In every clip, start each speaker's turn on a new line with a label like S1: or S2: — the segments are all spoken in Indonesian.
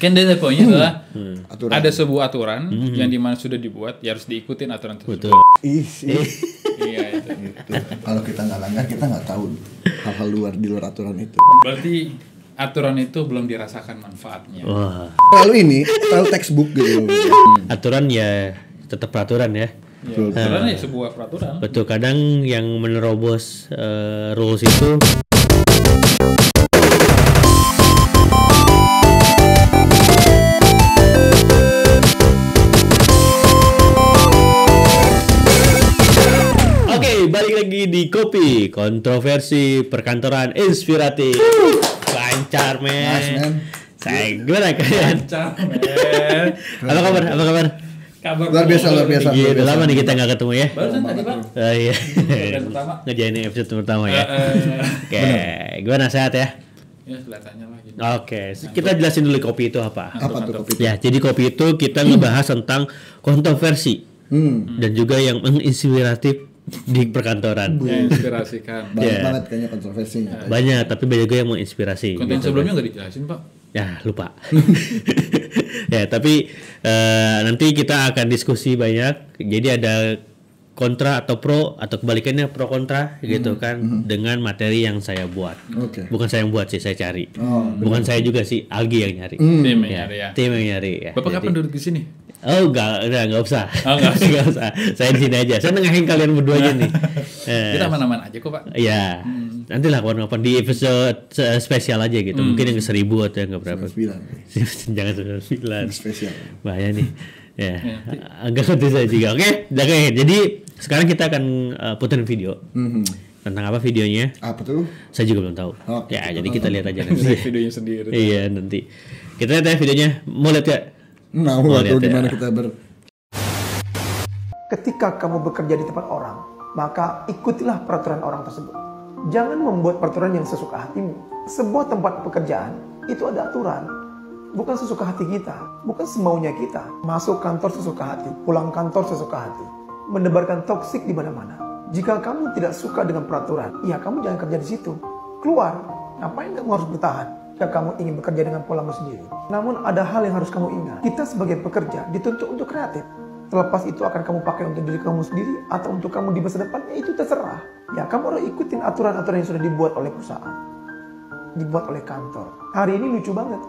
S1: Kan dia poinnya adalah
S2: Aturan.
S1: ada sebuah aturan yang dimana sudah dibuat, ya harus diikutin aturan tersebut.
S3: Betul.
S1: Iya itu.
S2: Kalau kita nggak langgar, kita nggak tahu hal-hal di luar aturan itu.
S1: Berarti aturan itu belum dirasakan manfaatnya.
S3: Wah.
S2: Terlalu textbook gitu.
S3: Aturan ya tetap peraturan ya.
S1: Ya, aturan ya sebuah peraturan.
S3: Betul, kadang yang menerobos rules itu balik lagi di Kopi Kontroversi Perkantoran Inspiratif. Lancar men.
S2: Nice, man.
S3: Saya gimana kalian?
S1: Lancar men.
S3: Apa kabar? Apa kabar?
S1: Kabar
S2: Luar biasa.
S3: Iya, udah lama nih kita nggak ketemu ya.
S1: Barusan tadi Pak.
S3: Iya.
S1: Episode pertama.
S3: Ngerjain episode pertama ya. Oke, gimana sehat ya?
S1: Ya kelihatannya lah gitu.
S3: Oke, kita jelasin dulu kopi itu apa.
S2: Apa tuh kopi?
S3: Ya, jadi kopi itu kita ngebahas tentang kontroversi dan juga yang menginspiratif di perkantoran.
S1: Ya, inspirasikan.
S2: Banyak banget kayaknya kontroversinya.
S3: Banyak, tapi banyak juga yang mau inspirasi.
S1: Konten
S3: gitu.
S1: sebelumnya nggak dijelasin Pak.
S3: Ya, lupa. Ya, tapi nanti kita akan diskusi banyak. Jadi ada kontra atau pro atau kebalikannya pro kontra gitu kan dengan materi yang saya buat.
S2: Oke.
S3: Bukan saya yang buat sih, saya cari.
S2: Oh,
S3: Bukan saya juga sih, Algi yang nyari.
S1: Tim yang
S3: Ya,
S1: nyari ya.
S3: tim yang nyari ya.
S1: Bapak kapan duduk di sini?
S3: Oh, enggak usah.
S1: Oh, nggak usah.
S3: Nggak usah. Saya di sini aja. Saya nengahin kalian berdua aja nih.
S1: Kita aman-aman aja kok Pak.
S3: Iya. Nanti lah kapan-kapan di episode spesial aja gitu. Mungkin yang ke 1000 atau yang ke berapa.
S2: 9.
S3: Jangan 9.
S2: Spesial.
S3: Bahaya nih. Ya. Agak ngerti saya juga. Oke. Jadi sekarang kita akan puterin video. Tentang apa videonya?
S2: Apa tuh?
S3: Saya juga belum tahu.
S2: Oke,
S3: Ya, jadi kita lihat aja nanti.
S1: Videonya sendiri.
S3: Iya, nanti. Kita lihat ya videonya. Mau lihat ya?
S2: Nah,
S3: Oh,
S2: atau
S3: lihat ya.
S2: gimana kita
S4: Ketika kamu bekerja di tempat orang, maka ikutilah peraturan orang tersebut. Jangan membuat peraturan yang sesuka hatimu. Sebuah tempat pekerjaan itu ada aturan. Bukan sesuka hati kita, bukan semaunya kita. Masuk kantor sesuka hati, pulang kantor sesuka hati. Menebarkan toksik di mana-mana. Jika kamu tidak suka dengan peraturan, ya kamu jangan kerja di situ. Keluar. Ngapain kamu harus bertahan? Jika kamu ingin bekerja dengan polamu sendiri. Namun ada hal yang harus kamu ingat. Kita sebagai pekerja dituntut untuk kreatif. Terlepas itu akan kamu pakai untuk diri kamu sendiri atau untuk kamu di masa depan, ya itu terserah. Ya kamu harus ikutin aturan-aturan yang sudah dibuat oleh perusahaan. Dibuat oleh kantor. Hari ini lucu banget.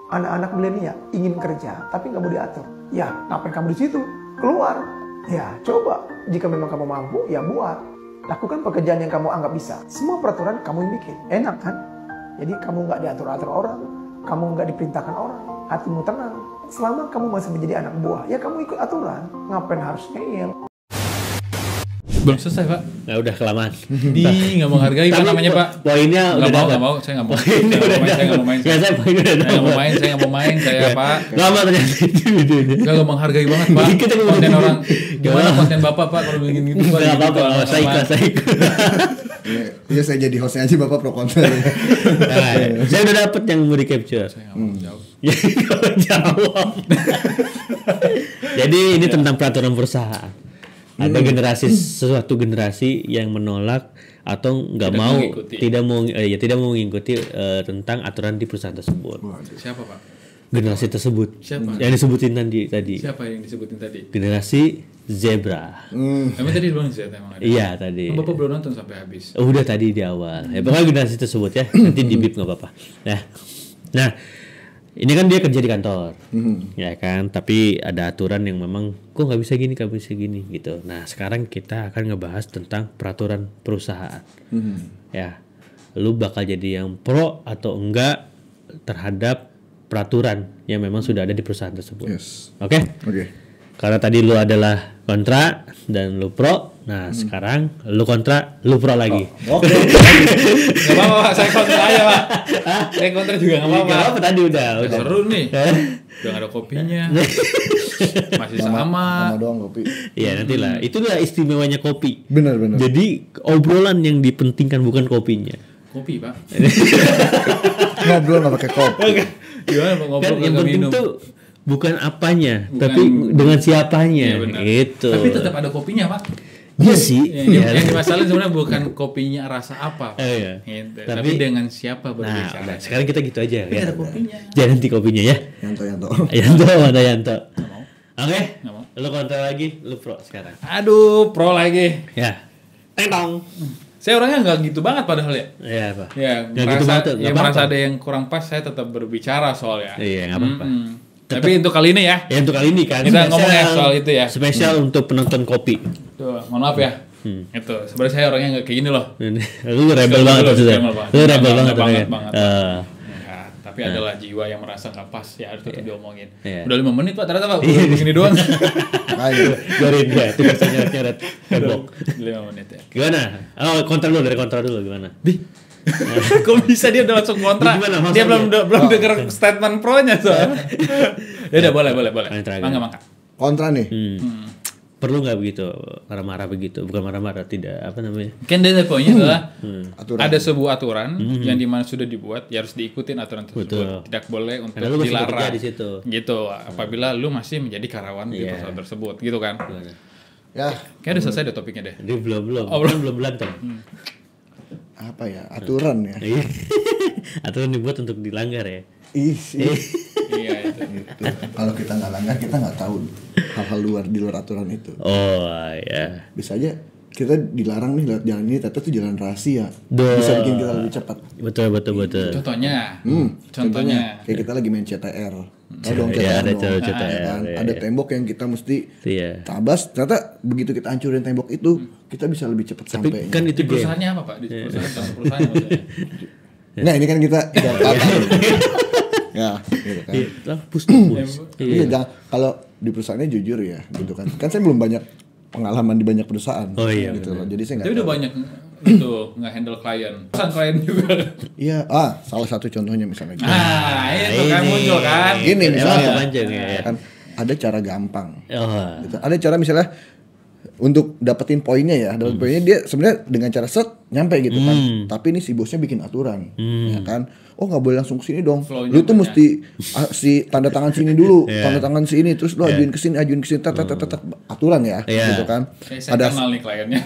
S4: Anak-anak milenial ingin kerja tapi nggak mau diatur. Ya ngapain kamu di situ? Keluar. Ya coba. Jika memang kamu mampu, ya buat. Lakukan pekerjaan yang kamu anggap bisa. Semua peraturan kamu yang bikin. Enak kan? Jadi kamu nggak diatur-atur orang, kamu nggak diperintahkan orang, hatimu tenang. Selama kamu masih menjadi anak buah, ya kamu ikut aturan. Ngapain harus ngeyel?
S1: Belum selesai Pak.
S3: Nah, udah kelamaan.
S1: Nggak menghargai Pak namanya Pak.
S3: Poinnya udah dapat.
S1: Nggak mau, saya nggak mau.
S3: Poinnya udah dapat.
S1: Saya nggak mau main.
S3: Ya, saya poinnya udah
S1: Saya nggak mau
S3: dapat.
S1: main, saya nggak mau main, saya Pak.
S3: Lama ternyata itu videonya.
S1: Nggak menghargai banget Pak.
S3: Kita ngomong
S1: Konten
S3: gitu.
S1: orang, gimana konten Bapak Pak kalau bikin gitu Pak?
S3: Nggak
S1: Gitu,
S3: apa-apa,
S1: Pak.
S3: saya ikut, saya ikut.
S2: Ya saya jadi hostnya aja Bapak pro kontra.
S3: Nah, saya udah dapet yang mau di capture.
S1: Saya nggak mau jawab.
S3: Ya, kalau jawab. Jadi ini tentang peraturan perusahaan. Ada suatu generasi yang menolak atau nggak
S1: Tidak
S3: mau,
S1: mengikuti.
S3: tidak mau mengikuti tentang aturan di perusahaan tersebut.
S1: Siapa Pak?
S3: Generasi tersebut.
S1: Siapa?
S3: Yang disebutin tadi.
S1: Siapa yang disebutin tadi?
S3: Generasi zebra.
S1: Emang tadi belum saya emang ada.
S3: Iya tadi.
S1: Bapak belum nonton sampai habis.
S3: Udah tadi di awal. Ya pokoknya generasi tersebut ya. Nanti di bip nggak apa-apa. Nah, ini kan dia kerja di kantor, ya kan. Tapi ada aturan yang memang kok nggak bisa gini, gitu. Nah, sekarang kita akan ngebahas tentang peraturan perusahaan. Ya, lu bakal jadi yang pro atau enggak terhadap peraturan yang memang sudah ada di perusahaan tersebut.
S2: Yes.
S3: Oke? Karena tadi lu adalah kontra dan lu pro. Nah, sekarang lu kontra, lu pro lagi.
S2: Oke.
S1: Nggak apa-apa Pak, saya kontra aja Pak. Saya kontra juga nggak apa-apa.
S3: Nggak apa tadi udah.
S1: Seru nih. Udah nggak ada kopinya. Masih sama.
S2: Sama doang kopi.
S3: Iya, nantilah. Itulah istimewanya kopi.
S2: Benar.
S3: Jadi obrolan yang dipentingkan bukan kopinya.
S1: Kopi Pak.
S2: Ngobrol nggak pakai kopi.
S1: Gimana mau
S3: Kan
S1: ngobrol
S3: yang
S1: nggak
S3: penting
S1: minum?
S3: tuh bukan apanya,
S1: Bukan-
S3: tapi dengan siapanya.
S1: Iya, benar.
S3: Gitu.
S1: Tapi tetap ada kopinya Pak.
S3: Iya sih.
S1: Yang dimasalahin sebenarnya bukan kopinya rasa apa, Pak.
S3: Iya.
S1: Gitu.
S3: Tapi-
S1: Tapi dengan siapa
S3: Nah,
S1: berbicara.
S3: udah, sekarang kita gitu aja ya.
S1: ada kopinya.
S3: Jangan nanti kopinya ya.
S2: Yanto.
S3: Yanto mana Yanto?
S1: Nggak mau.
S3: Oke.
S1: Nggak mau.
S3: Lu kontra lagi, lu pro sekarang.
S1: Aduh, pro lagi.
S3: Ya. Teng.
S1: Saya orangnya nggak gitu banget padahal ya.
S3: Iya, Pak.
S1: Ya,
S3: Nggak gitu banget, nggak
S1: ya
S3: apa-apa.
S1: merasa ada yang kurang pas, saya tetap berbicara soalnya.
S3: Iya, nggak apa-apa.
S1: Tapi untuk kali ini ya,
S3: Ya untuk kali ini kan
S1: Kita ngomongnya soal itu ya.
S3: Spesial untuk penonton kopi.
S1: tuh, mohon maaf ya. Itu sebenarnya saya orangnya nggak kayak gini loh.
S3: Lu rebel banget
S1: Lu
S3: maksudnya.
S1: rebel banget.
S3: Lu rebel
S1: Banget,
S3: banget.
S1: banget.
S3: Eh,
S1: Ya, tapi adalah jiwa yang merasa nggak pas ya harus tetap diomongin.
S3: Iya.
S1: Udah 5 menit Pak, ternyata Pak. Udah begini doang.
S2: Ayo.
S3: biarin dia tuh bisa nyeret tembok.
S1: 5 menit ya.
S3: Gimana? Oh, kontra dulu, dari kontra dulu gimana?
S1: Kok bisa dia udah langsung kontra?
S3: Gimana
S1: Dia
S3: maksudnya?
S1: belum dengar statement pro-nya soalnya. Ya udah boleh.
S3: Yang terakhir.
S1: Mangga.
S2: Kontra nih.
S3: Perlu nggak begitu marah-marah begitu? Bukan marah-marah, tidak apa namanya?
S1: Kan dari poinnya adalah
S2: Aturan.
S1: ada sebuah aturan yang dimana sudah dibuat, ya harus diikutin aturan tersebut.
S3: Betul.
S1: Tidak boleh untuk
S3: Karena lu masih
S1: dilarang.
S3: bekerja di situ.
S1: Gitu. Apabila lu masih menjadi karyawan di
S3: Iya.
S1: perusahaan tersebut, gitu kan?
S2: Ya,
S1: Kayaknya udah selesai deh topiknya deh.
S3: Dia belum
S1: Oh,
S3: belum berantem.
S2: apa ya? Aturan ya.
S3: Iya. Atau dibuat untuk dilanggar ya?
S2: Isi.
S1: Iya itu.
S2: Gitu. Kalau kita nggak langgar, kita nggak tahu hal-hal di luar aturan itu.
S3: Oh ya.
S2: Bisa aja kita dilarang nih lewat jalan ini, ternyata tuh jalan rahasia.
S3: Duh.
S2: Bisa bikin kita lebih cepat.
S3: Betul.
S1: Contohnya.
S2: Contohnya kayak kita lagi main CTR. Tahu dong
S3: Iya,
S2: CTR
S3: ada
S2: dong.
S3: CTR,
S2: Kan?
S3: iya,
S2: Ada
S3: iya.
S2: tembok yang kita mesti
S3: Iya.
S2: tabas. Ternyata begitu kita hancurin tembok itu, kita bisa lebih cepat
S3: Tapi
S2: sampai.
S3: kan
S1: Di
S3: itu game.
S1: perusahaannya apa Pak? Di perusahaan maksudnya.
S2: Nah ini kan kita ya, gitu kan.
S3: Pus.
S2: Iya, jangan kalau di perusahaannya jujur ya, gitu kan. Kan saya belum banyak pengalaman di banyak perusahaan.
S3: Oh, iya,
S2: gitu loh. Jadi saya
S1: Tapi
S2: nggak
S1: udah
S2: tahu.
S1: banyak itu nggak handle klien. Perusahaan klien juga.
S2: Iya, salah satu contohnya misalnya.
S1: Itu kan muncul kan.
S2: Gini misalnya,
S3: kepanjang ya.
S2: kan ada cara gampang.
S3: Oh.
S2: Gitu. Ada cara misalnya untuk dapetin poinnya ya, dapetin poinnya dia sebenarnya dengan cara set nyampe gitu kan. Tapi ini si bosnya bikin aturan, ya kan. Oh nggak boleh langsung kesini dong.
S1: Flow-nya
S2: Lu tuh
S1: banyak.
S2: mesti si tanda tangan sini dulu, tanda tangan sini, terus lu ajuin kesini, tat aturan ya,
S3: Iya.
S2: gitu kan.
S1: Saya kenal nih kliennya.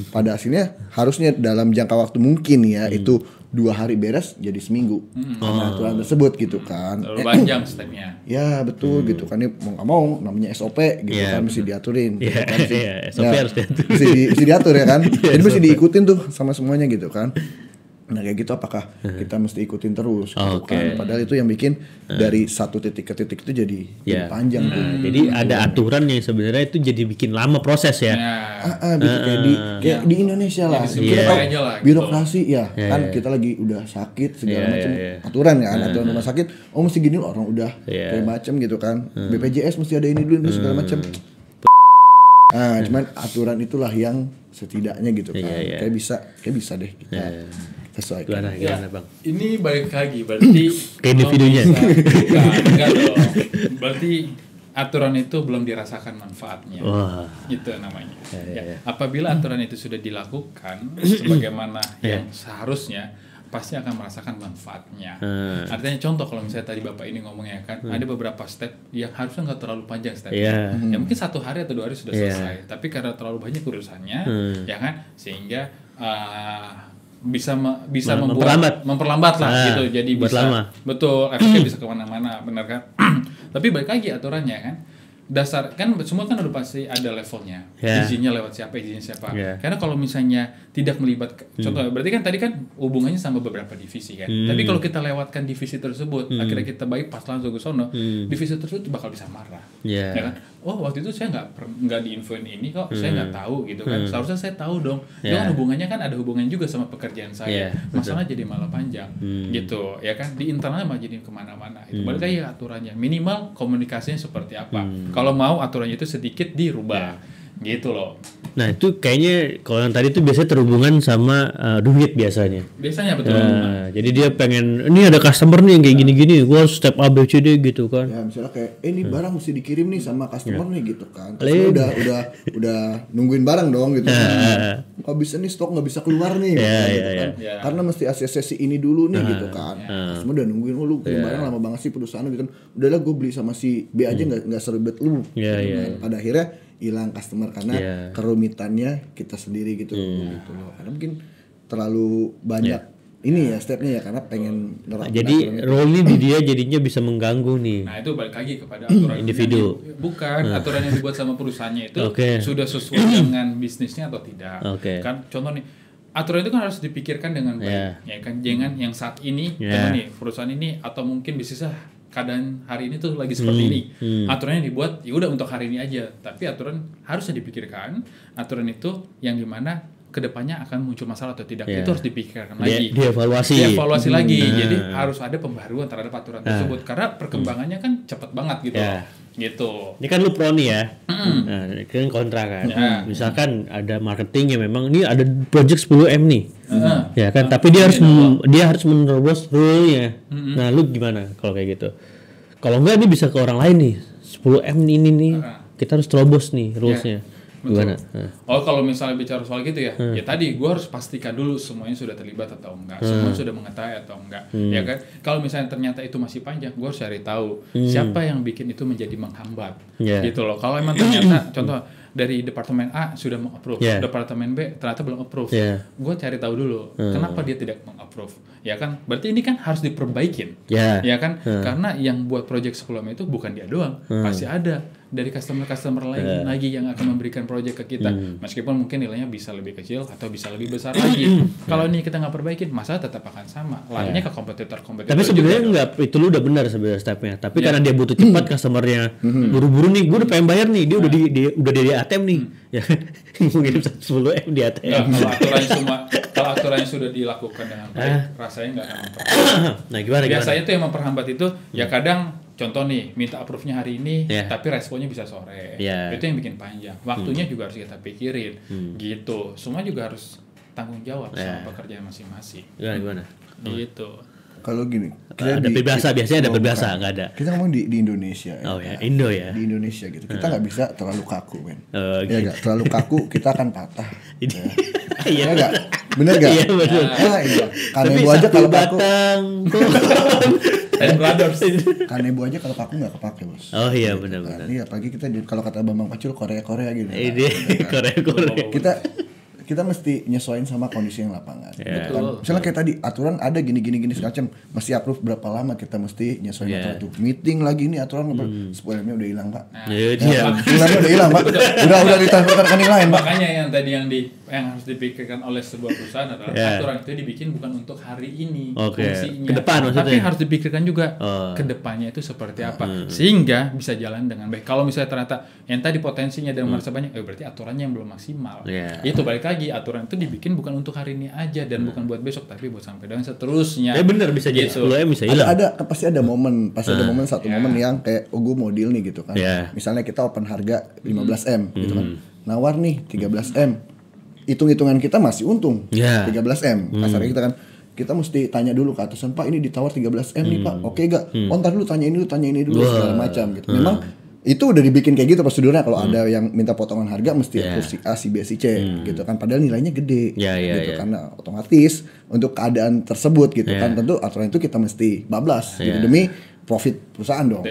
S2: Pada hasilnya harusnya dalam jangka waktu mungkin ya itu 2 hari beres jadi seminggu karena aturan tersebut gitu kan.
S1: Terlalu panjang stepnya.
S2: Ya betul gitu kan, ini mau nggak mau namanya SOP gitu
S3: Iya,
S2: kan mesti diaturin gitu
S3: Iya,
S2: kan, mesti,
S3: iya, SOP harus diatur.
S2: mesti diatur ya kan, jadi mesti diikutin tuh sama semuanya gitu kan. Nah kayak gitu apakah kita mesti ikutin terus gitu
S3: Oke.
S2: kan, padahal itu yang bikin dari satu titik ke titik itu jadi
S3: Ya.
S2: panjang tuh.
S3: Nah, jadi ada aturan yang sebenarnya itu jadi bikin lama proses ya.
S1: Ya.
S2: Gitu, kayak di Indonesia lah,
S1: Ya,
S2: kita tahu
S1: aja lah, gitu.
S2: birokrasi ya kan, kita lagi udah sakit segala
S3: Iya,
S2: macam
S3: iya.
S2: aturan kan, aturan rumah sakit, oh mesti gini loh, orang udah
S3: Iya.
S2: kayak macam gitu kan, BPJS mesti ada ini dulu segala macam. Nah cuman aturan itulah yang setidaknya gitu kan,
S3: Iya, iya.
S2: kayak bisa deh kita sesuaikan.
S3: Gimana Bang?
S1: Ini balik lagi berarti
S3: Kayak di
S1: belum
S3: videonya.
S1: bisa- enggak dong. Berarti aturan itu belum dirasakan manfaatnya.
S3: Wah.
S1: Itu namanya.
S3: Ya.
S1: Ya. Apabila aturan itu sudah dilakukan sebagaimana yang seharusnya, pasti akan merasakan manfaatnya. Artinya contoh kalau misalnya tadi Bapak ini ngomongnya kan, ada beberapa step yang harusnya nggak terlalu panjang stepnya.
S3: Iya.
S1: Ya mungkin 1 hari atau 2 hari sudah
S3: Iya.
S1: selesai. Tapi karena terlalu banyak urusannya, ya kan, sehingga bisa memperlambat lah gitu. Jadi
S3: buat
S1: bisa
S3: lama.
S1: betul efeknya bisa kemana-mana, benar kan? Tapi balik lagi aturannya kan. Dasar kan semua kan udah pasti ada levelnya.
S3: Ya.
S1: Izinnya lewat siapa, izinnya siapa.
S3: Ya.
S1: Karena kalau misalnya tidak melibatkan, contoh berarti kan tadi kan hubungannya sama beberapa divisi kan. Tapi kalau kita lewatkan divisi tersebut, akhirnya kita bypass langsung ke sono, divisi tersebut bakal bisa marah.
S3: Ya.
S1: Ya kan? Oh waktu itu saya nggak diinfoin ini kok, saya nggak tahu gitu kan. Seharusnya saya tahu dong. Itu kan hubungannya kan ada hubungan juga sama pekerjaan saya. Masalah jadi malah panjang gitu, ya kan? Di internalnya malah jadi kemana-mana. Itu balik lagi aturannya. Minimal komunikasinya seperti apa. Kalau mau aturannya itu sedikit dirubah, gitu loh.
S3: Nah itu kayaknya kalau yang tadi itu biasanya terhubungan sama duit biasanya.
S1: Biasanya betul.
S3: Nah, jadi dia pengen ini ada customer nih yang kayak gini-gini, gua step A B C D gitu kan.
S2: Ya misalnya kayak ini barang mesti dikirim nih sama customer nih gitu kan. Customer udah nungguin barang dong gitu kan. Nggak bisa nih stok nggak bisa keluar nih gitu kan.
S1: Ya.
S2: Karena mesti ACC ini dulu nih gitu kan. Customer udah nungguin lu kirim barang lama banget sih perusahaan gitu kan. Udahlah gue beli sama si B aja nggak seribet lu.
S3: Iya,
S2: gitu
S3: iya,
S2: kan. Pada akhirnya hilang customer karena kerumitannya kita sendiri gitu loh. Karena mungkin terlalu banyak ini ya stepnya ya karena pengen nerapin
S3: jadi role ini di dia jadinya bisa mengganggu nih.
S1: Nah itu balik lagi kepada aturan
S3: individu.
S1: Bukan aturan yang dibuat sama perusahaannya itu sudah sesuai dengan bisnisnya atau tidak. Kan contoh nih, aturan itu kan harus dipikirkan dengan baik, ya kan, jangan yang saat ini nih perusahaan ini atau mungkin bisnisnya keadaan hari ini tuh lagi seperti ini. Aturannya dibuat ya udah untuk hari ini aja, tapi aturan harusnya dipikirkan. Aturan itu yang dimana kedepannya akan muncul masalah atau tidak, itu harus dipikirkan lagi, dievaluasi lagi. Jadi harus ada pembaruan terhadap aturan tersebut karena perkembangannya kan cepat banget gitu. Gitu.
S3: Ini kan lu pro nih ya. Nah, ini kan kontra kan. Misalkan ada marketing yang memang ini ada project 10M nih. Ya kan, tapi dia harus menerobos rule-nya. Nah, lu gimana kalau kayak gitu? Kalau enggak ini bisa ke orang lain nih. 10M ini nih. Kita harus terobos nih rules-nya. Gimana?
S1: Oh kalau misalnya bicara soal gitu ya, ya tadi gue harus pastikan dulu semuanya sudah terlibat atau enggak, semuanya sudah mengetahui atau enggak, ya kan? Kalau misalnya ternyata itu masih panjang, gue harus cari tahu siapa yang bikin itu menjadi menghambat, gitu loh. Kalau emang ternyata, contoh dari departemen A sudah meng-approve, departemen B ternyata belum approve, gue cari tahu dulu kenapa dia tidak meng-approve, ya kan? Berarti ini kan harus diperbaikin, ya kan? Karena yang buat project sebelumnya itu bukan dia doang, pasti ada dari customer lain lagi yang akan memberikan project ke kita, meskipun mungkin nilainya bisa lebih kecil atau bisa lebih besar lagi. Kalau ini kita nggak perbaikin, masalah tetap akan sama, larinya ke kompetitor.
S3: Tapi sebenarnya nggak, itu lu udah benar sebenarnya stepnya. Tapi karena dia butuh cepat, customernya buru-buru nih, gue udah pengen bayar nih, dia udah di ATM nih, ya mungkin 10M di ATM.
S1: Kalau aturannya sudah dilakukan dengan baik, rasanya nggak akan memperhambat.
S3: Nah gimana?
S1: Biasanya tuh yang memperhambat itu ya kadang. Contoh nih, minta approve-nya hari ini, tapi responnya bisa sore. Itu yang bikin panjang. Waktunya juga harus kita pikirin, gitu. Semua juga harus tanggung jawab sama pekerjaan masing-masing.
S3: Gimana?
S1: Gitu.
S2: Kalau gini,
S3: ada biasanya ada berbahasa, nggak ada.
S2: Kita ngomong di Indonesia.
S3: Oh ya, Indo ya.
S2: Di Indonesia gitu. Kita nggak bisa terlalu kaku, men. Ya nggak, terlalu kaku kita akan patah. Iya nggak? Bener nggak? Iya betul. Iya. Kanebo aja kalau kaku. Kanebo aja kalau kaku nggak kepake, bos.
S3: Oh iya benar-benar.
S2: Iya, pagi kita kalau kata Bambang Pacul Korea gitu.
S3: Ini Korea.
S2: Kita mesti nyesuaiin sama kondisi yang lapangan. Betul. Misalnya kayak tadi aturan ada gini segala mesti approve berapa lama kita mesti nyesuaiin aturan itu. Meeting lagi ini aturan 10M-nya udah hilang, Pak. Bulannya udah hilang, Pak. Udah ditransfer ke rekening lain, Pak.
S1: Makanya yang tadi yang harus dipikirkan oleh sebuah perusahaan adalah aturan itu dibikin bukan untuk hari ini, fungsinya.
S3: Ke depan maksudnya.
S1: Tapi harus dipikirkan juga ke depannya itu seperti apa sehingga bisa jalan dengan baik. Kalau misalnya ternyata yang tadi potensinya dan merasa banyak, berarti aturannya yang belum maksimal. Itu balik lagi, aturan itu dibikin bukan untuk hari ini aja dan bukan buat besok tapi buat sampai dan seterusnya.
S3: Bener bisa jadi 10M bisa hilang.
S2: Pasti ada momen, satu momen yang kayak gue mau deal nih gitu kan. Misalnya kita open harga 15M gitu kan. Nawar nih 13M. Hitung-hitungan kita masih untung 13M. Kasarnya kita kan kita mesti tanya dulu ke atasan, Pak ini ditawar 13M nih Pak, oke gak? Ntar dulu tanya ini dulu segala macam gitu. Memang itu udah dibikin kayak gitu prosedurnya. Kalau ada yang minta potongan harga mesti si A, si B, si C gitu kan. Padahal nilainya gede gitu karena otomatis untuk keadaan tersebut gitu kan. Tentu aturan itu kita mesti bablas gitu demi profit perusahaan dong.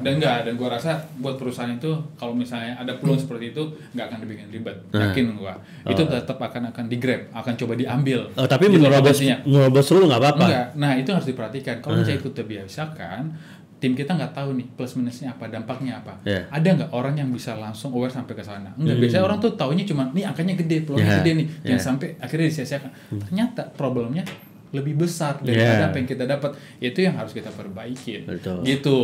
S1: Dan gua rasa buat perusahaan itu kalau misalnya ada peluang seperti itu nggak akan dibikin ribet. Yakin gua. Itu tetap akan di-grab, akan coba diambil.
S3: Tapi menerobos rule nggak apa-apa.
S1: Enggak. Nah, itu harus diperhatikan. Kalau misalnya itu terbiasakan, tim kita nggak tahu nih plus minusnya apa, dampaknya apa. Ada nggak orang yang bisa langsung aware sampai ke sana? Enggak, biasanya orang tuh taunya cuma nih angkanya gede, peluangnya gede nih. Jangan sampai akhirnya disia-siakan. Ternyata problemnya lebih besar daripada apa yang kita dapat. Itu yang harus kita perbaikin. Gitu.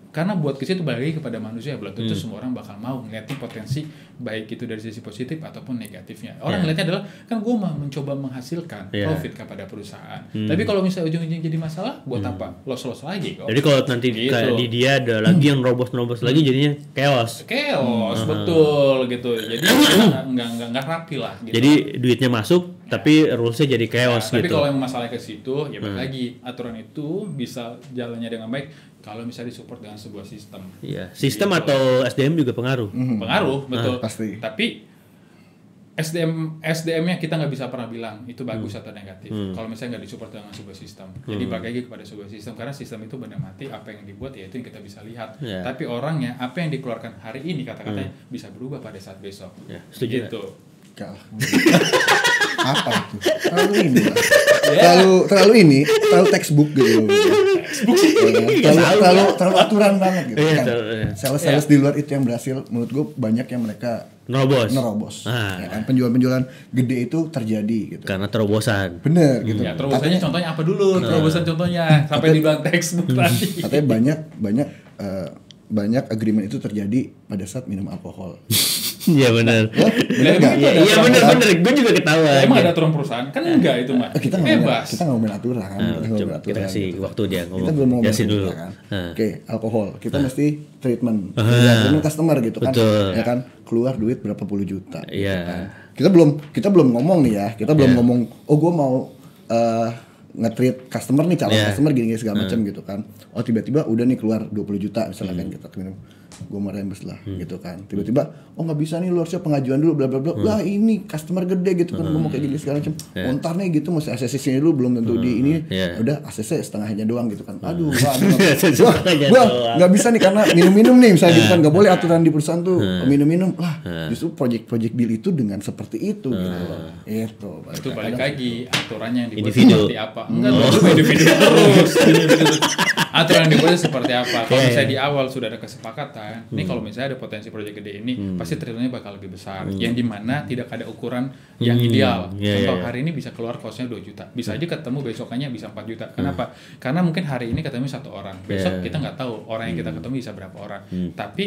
S1: Karena buat ke situ balik lagi kepada manusia, belum tentu semua orang bakal mau ngeliatin potensi baik itu dari sisi positif ataupun negatifnya. Orang ngeliatnya adalah kan gue mau mencoba menghasilkan profit kepada perusahaan. Tapi kalau misalnya ujung-ujung jadi masalah, buat apa? Loss lagi kok.
S3: Jadi kalau nanti kayak di dia ada lagi yang robos lagi jadinya chaos.
S1: Betul gitu. Jadi nggak rapi lah. Gitu.
S3: Jadi duitnya masuk, tapi rulesnya jadi chaos gitu.
S1: Tapi kalau yang masalahnya ke situ, ya balik lagi aturan itu bisa jalannya dengan baik. Kalau misalnya disupport dengan sebuah sistem.
S3: Sistem gitu. Atau SDM juga pengaruh.
S1: Pengaruh, betul.
S2: Pasti.
S1: Tapi SDM-nya kita nggak bisa pernah bilang itu bagus atau negatif. Kalau misalnya nggak disupport dengan sebuah sistem, jadi balik lagi kepada sebuah sistem, karena sistem itu benda mati, apa yang dibuat ya itu yang kita bisa lihat. Tapi orangnya, apa yang dikeluarkan hari ini kata-katanya bisa berubah pada saat besok.
S3: Setuju.
S1: Gitu.
S2: Apa itu? Terlalu textbook gitu. Terlalu aturan banget gitu kan. Sales di luar itu yang berhasil, menurut gue banyak yang mereka nerobos. Ya kan, penjualan gede itu terjadi gitu.
S3: Karena terobosan.
S2: Bener gitu.
S1: Ya, terobosannya contohnya apa dulu? Terobosan contohnya sampai dibilang textbook tadi.
S2: Katanya banyak agreement itu terjadi pada saat minum alkohol.
S3: Iya benar.
S2: Iya
S3: benar. Gue juga ketawa.
S1: Emang ada aturan perusahaan? Kan enggak itu mah.
S2: Kita ngomongin aturan.
S3: Kita kasih waktu dia ngomong.
S2: Kita belum ngomong
S3: dulu.
S2: Kan. Oke, alkohol. Kita mesti treatment customer gitu kan.
S3: Betul.
S2: Ya kan, keluar duit berapa puluh juta.
S3: Iya.
S2: Gitu kan. Kita belum ngomong nih ya. Kita belum ngomong, gue mau nge-treat customer nih, calon customer gini segala macam gitu kan. Oh tiba-tiba udah nih keluar 20 juta misalnya kan kita minum. Gue mau reimburse lah gitu kan. Tiba-tiba nggak bisa nih, lu harusnya pengajuan dulu bla bla bla. Lah ini customer gede gitu kan, gue mau kayak gini segala macam. Ntar nih gitu mesti ACC sini dulu, belum tentu di ini. Udah ACC setengahnya doang gitu kan. Aduh, gua nggak bisa nih karena minum-minum nih misalnya gitu kan, nggak boleh aturan di perusahaan tuh minum-minum lah. Justru project deal itu dengan seperti itu gitu.
S1: Itu balik lagi aturannya yang dibuat seperti apa? Enggak dong, individu terus. Aturan yang dibuat seperti apa? Kalau misalnya di awal sudah ada kesepakatan, ini kalau misalnya ada potensi proyek gede ini, pasti treatmentnya bakal lebih besar. Yang dimana tidak ada ukuran yang ideal. Contoh hari ini bisa keluar costnya 2 juta, bisa aja ketemu besokannya bisa 4 juta. Kenapa? Karena mungkin hari ini ketemu 1 orang, besok kita nggak tahu orang yang kita ketemu bisa berapa orang. Tapi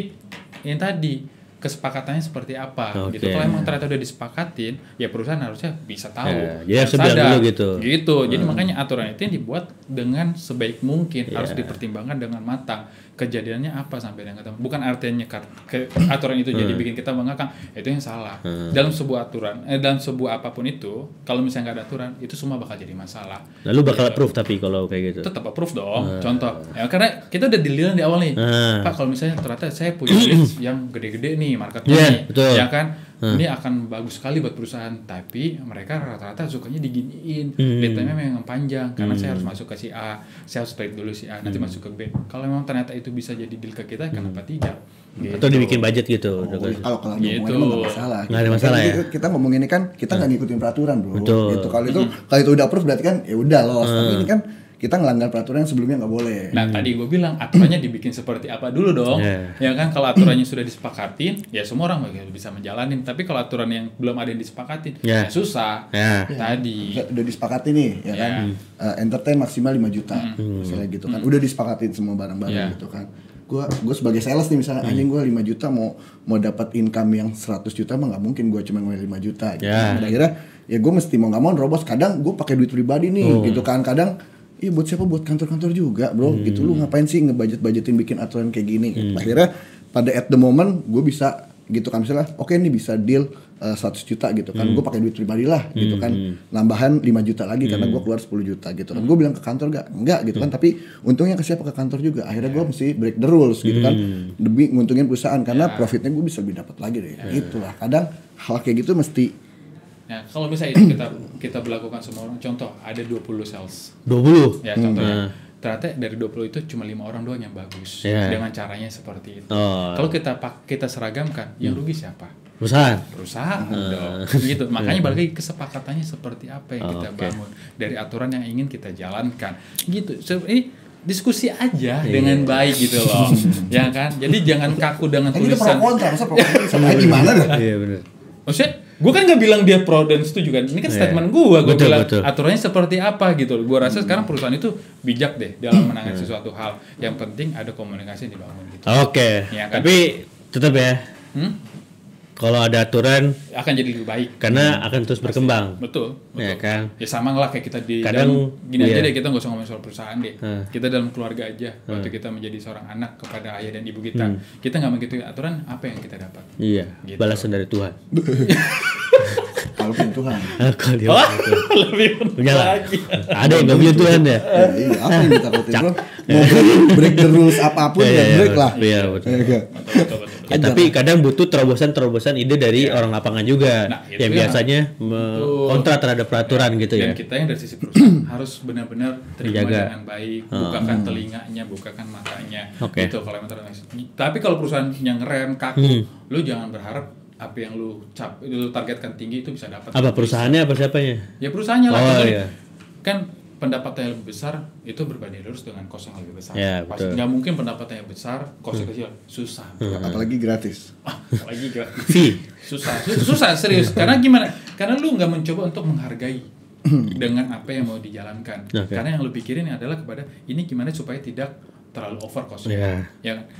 S1: yang tadi kesepakatannya seperti apa gitu. Kalau emang ternyata udah disepakatin, ya perusahaan harusnya bisa tahu,
S3: sadar
S1: gitu. Jadi makanya aturan itu yang dibuat dengan sebaik mungkin, harus dipertimbangkan dengan matang. Kejadiannya apa sampai dengan ketemu. Bukan artinya aturan itu jadi bikin kita mengakang, itu yang salah. Dalam sebuah aturan, dalam sebuah apapun itu, kalau misalnya nggak ada aturan, itu semua bakal jadi masalah.
S3: Lalu bakal approve tapi kalau kayak gitu.
S1: Tetap approve dong. Contoh, ya karena kita udah deal di awal nih. Pak, kalau misalnya ternyata saya punya leads yang gede-gede nih marketnya nih, ya kan? Ini akan bagus sekali buat perusahaan, tapi mereka rata-rata sukanya diginiin, lead-nya memang panjang, karena saya harus masuk ke si A, saya harus trade dulu si A, nanti masuk ke B. Kalau memang ternyata itu bisa jadi deal ke kita, kenapa tidak?
S3: Gitu. Atau dibikin budget gitu.
S2: Kalau gitu. Nggak masalah.
S3: Nggak ada masalah ya.
S2: Kita ngomong ini kan, kita nggak ngikutin peraturan bro. Gitu. Kalau itu udah approve berarti kan ya udah lolos. Tapi ini kan kita ngelanggar peraturan yang sebelumnya nggak boleh.
S1: Nah tadi gue bilang aturannya dibikin seperti apa dulu dong. Ya kan, kalau aturannya sudah disepakatin, ya semua orang bisa menjalanin. Tapi kalau aturan yang belum ada yang disepakatin, ya susah. Tadi
S2: udah disepakatin nih, ya kan. Entertain maksimal 5 juta, misalnya gitu kan. Udah disepakatin semua barang-barang gitu kan. Gue sebagai sales nih misalnya, anjing gue 5 juta mau dapat income yang 100 juta mah nggak mungkin gue cuma ngomongin 5 juta gitu. Akhirnya ya gue mesti mau nggak mau nerobos. Kadang gue pakai duit pribadi nih gitu kan. Kadang buat siapa, buat kantor-kantor juga bro gitu. Lu ngapain sih ngebudgetin bikin aturan kayak gini gitu. Akhirnya pada at the moment gue bisa gitu kan, misalnya oke, ini bisa deal 100 juta gitu kan, gue pakai duit pribadi lah gitu kan, nambahan 5 juta lagi karena gue keluar 10 juta gitu kan. Gue bilang ke kantor enggak gitu kan, tapi untungnya ke siapa, ke kantor juga. Akhirnya gue mesti break the rules gitu kan, demi nguntungin perusahaan, karena profitnya gue bisa lebih dapat lagi deh. Itulah kadang hal kayak gitu mesti.
S1: Nah, kalau misalnya itu kita berlakukan semua orang, contoh ada 20 sales.
S3: 20?
S1: Ya, contohnya. Ternyata dari 20 itu cuma 5 orang doang yang bagus. Dengan caranya seperti itu. Kalau kita seragamkan, yang rugi siapa? Perusahaan dong. Gitu. Makanya balik lagi kesepakatannya seperti apa yang kita bangun. Dari aturan yang ingin kita jalankan. Gitu. Ini diskusi aja dengan baik gitu loh. Ya kan? Jadi jangan kaku dengan tulisan.
S2: Ini pro kontra, masa pro kontra sama gimana dah?
S3: Iya benar.
S1: Maksudnya gue kan gak bilang dia pro dan setuju kan, ini kan statement gue bilang aturannya seperti apa gitu. Gue rasa sekarang perusahaan itu bijak deh dalam menangani sesuatu hal. Yang penting ada komunikasi yang dibangun gitu.
S3: Ya, kan? Tapi tetap ya, kalau ada aturan
S1: akan jadi lebih baik
S3: karena akan terus berkembang.
S1: Betul.
S3: Ya kan.
S1: Ya sama lah kayak kita di
S3: kadang
S1: gini aja deh, kita nggak usah ngomongin soal perusahaan deh. Kita dalam keluarga aja, waktu kita menjadi seorang anak kepada ayah dan ibu kita, kita nggak mengikuti aturan, apa yang kita dapat?
S3: Iya. Gitu. Balasan dari Tuhan.
S2: Kalau punya Tuhan.
S3: Kalau dia
S1: lebih
S3: punya lagi. Ada yang nggak punya Tuhan ya.
S2: Iya, apa yang ditakutin bro? Mau break the rules apapun ya break lah.
S3: Iya betul.
S1: betul.
S3: Ya, tapi kadang butuh terobosan apa dari orang lapangan juga yang biasanya kontra terhadap peraturan gitu ya.
S1: Dan kita yang dari sisi perusahaan harus benar-benar terima dengan baik, bukakan telinganya, bukakan matanya. Gitu kalau tapi kalau perusahaan yang keren kaku, lu jangan berharap apa yang lu targetkan tinggi itu bisa dapat.
S3: Apa perusahaannya apa siapanya?
S1: Ya perusahaannya lah.
S3: Iya.
S1: Kan pendapatnya lebih besar itu berbanding lurus dengan kos yang lebih besar.
S3: Ya, betul.
S1: Nggak mungkin pendapatnya yang besar, kosnya kecil, susah.
S2: Apalagi gratis.
S1: Apalagi gratis. Susah serius. Karena gimana? Karena lu nggak mencoba untuk menghargai dengan apa yang mau dijalankan. Karena yang lu pikirin adalah kepada ini gimana supaya tidak terlalu over cost. Ya,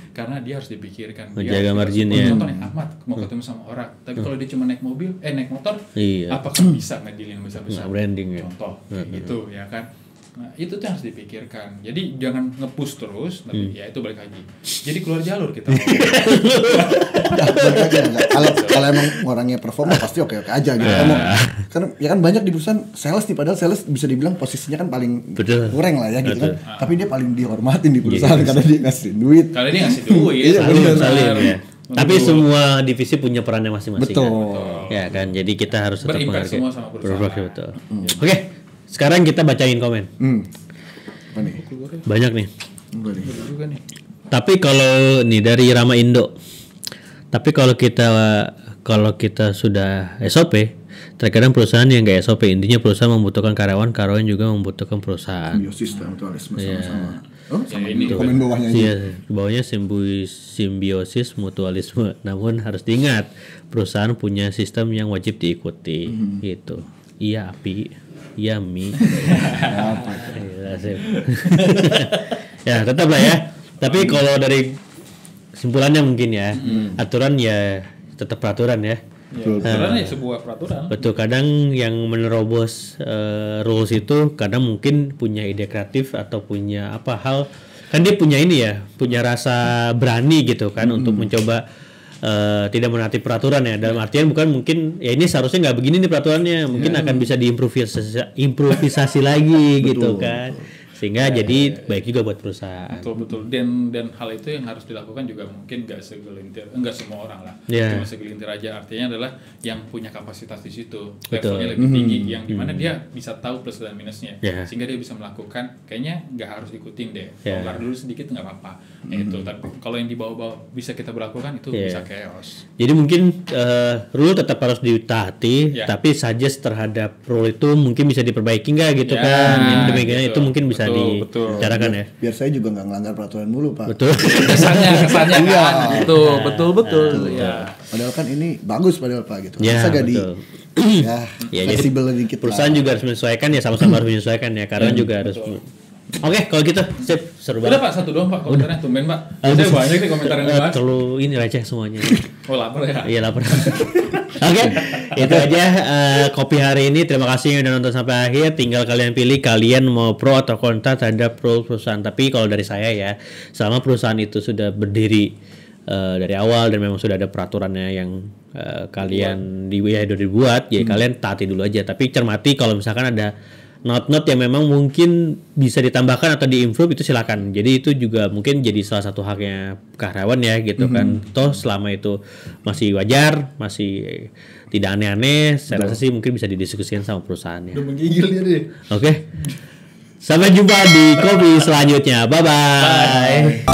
S1: karena dia harus dipikirkan.
S3: Menjaga marginnya.
S1: Contohnya Ahmad mau ketemu sama orang, tapi kalau dia cuma naik motor, apakah bisa ngedilin besar-besar?
S3: Branding ya.
S1: Contoh, gitu ya kan. Nah, itu tuh harus dipikirkan. Jadi jangan nge-push terus, tapi ya itu balik lagi. Jadi keluar jalur kita.
S2: Kalau emang orangnya performa pasti oke aja gitu. Karena ya kan banyak di perusahaan sales nih, padahal sales bisa dibilang posisinya kan paling kurang lah ya gitu kan. Tapi dia paling dihormatin di perusahaan karena dia ngasih duit.
S1: Karena dia ngasih duit.
S3: Salim ya. Tapi semua divisi punya perannya masing-masing.
S2: Betul.
S3: Kan? Ya kan. Jadi kita harus tetap
S1: berimpact semua sama perusahaan.
S3: Betul. Oke. Sekarang kita bacain komen.
S2: Apa nih?
S3: Banyak nih.
S1: Juga nih.
S3: Tapi kalau nih dari Rama Indo. Tapi kalau kita sudah SOP, terkadang perusahaan yang nggak SOP, intinya perusahaan membutuhkan karyawan juga membutuhkan perusahaan.
S2: Simbiosis dan mutualisme sama-sama.
S1: Sama ini
S2: komen bawahnya aja.
S3: Iya, bawahnya simbiosis mutualisme. Namun harus diingat, perusahaan punya sistem yang wajib diikuti, gitu. Iya api. Iya Mi. Ya tetaplah ya. Tapi kalau dari kesimpulannya mungkin ya, aturan ya tetap peraturan ya.
S1: Aturan ya sebuah peraturan.
S3: Betul, kadang yang menerobos rules itu kadang mungkin punya ide kreatif atau punya hal, kan dia punya punya rasa berani gitu kan untuk mencoba tidak menaati peraturan ya, dalam artian bukan mungkin ya ini seharusnya nggak begini nih peraturannya, mungkin akan bisa diimprovisasi lagi gitu kan, sehingga jadi baik juga buat perusahaan.
S1: Betul dan hal itu yang harus dilakukan juga mungkin nggak semua orang lah, cuma segelintir aja. Artinya adalah yang punya kapasitas di situ, levelnya lebih tinggi, yang dimana dia bisa tahu plus dan minusnya, sehingga dia bisa melakukan. Kayaknya nggak harus ikutin deh, longgar dulu sedikit nggak apa-apa. Itu tapi kalau yang di bawah-bawah bisa kita berlakukan itu bisa chaos.
S3: Jadi mungkin rule tetap harus ditaati, tapi suggest terhadap rule itu mungkin bisa diperbaiki nggak gitu kan? Demikian itu mungkin bisa dibicarakan ya.
S2: Biar saya juga nggak ngelanggar peraturan mulu Pak.
S3: Betul.
S1: kesannya kan. Itu betul. Ya.
S2: Padahal kan ini bagus padahal Pak gitu.
S3: Ya,
S2: masa gak fleksibel dikit.
S3: Perusahaan juga harus menyesuaikan ya, sama-sama harus menyesuaikan ya. Karena juga harus. Oke, kalau gitu sip, seru banget.
S1: Udah Pak, satu doang Pak komentarnya, tumben Pak. Saya banyak nih komentar yang dibahas.
S3: Terlalu ini receh semuanya.
S1: Oh lapar ya?
S3: Iya lapar. Oke, itu aja kopi hari ini. Terima kasih yang udah nonton sampai akhir. Tinggal kalian pilih kalian mau pro atau kontra terhadap perusahaan. Tapi kalau dari saya ya, selama perusahaan itu sudah berdiri dari awal dan memang sudah ada peraturannya yang kalian dibuat, ya kalian taati dulu aja. Tapi cermati kalau misalkan ada not yang memang mungkin bisa ditambahkan atau diimprove, itu silakan. Jadi itu juga mungkin jadi salah satu haknya karyawan ya gitu kan. Toh selama itu masih wajar, masih tidak aneh-aneh, saya rasa sih mungkin bisa didiskusikan sama perusahaannya.
S2: Udah menggigil dia deh.
S3: Oke. Sampai jumpa di kopi selanjutnya. Bye.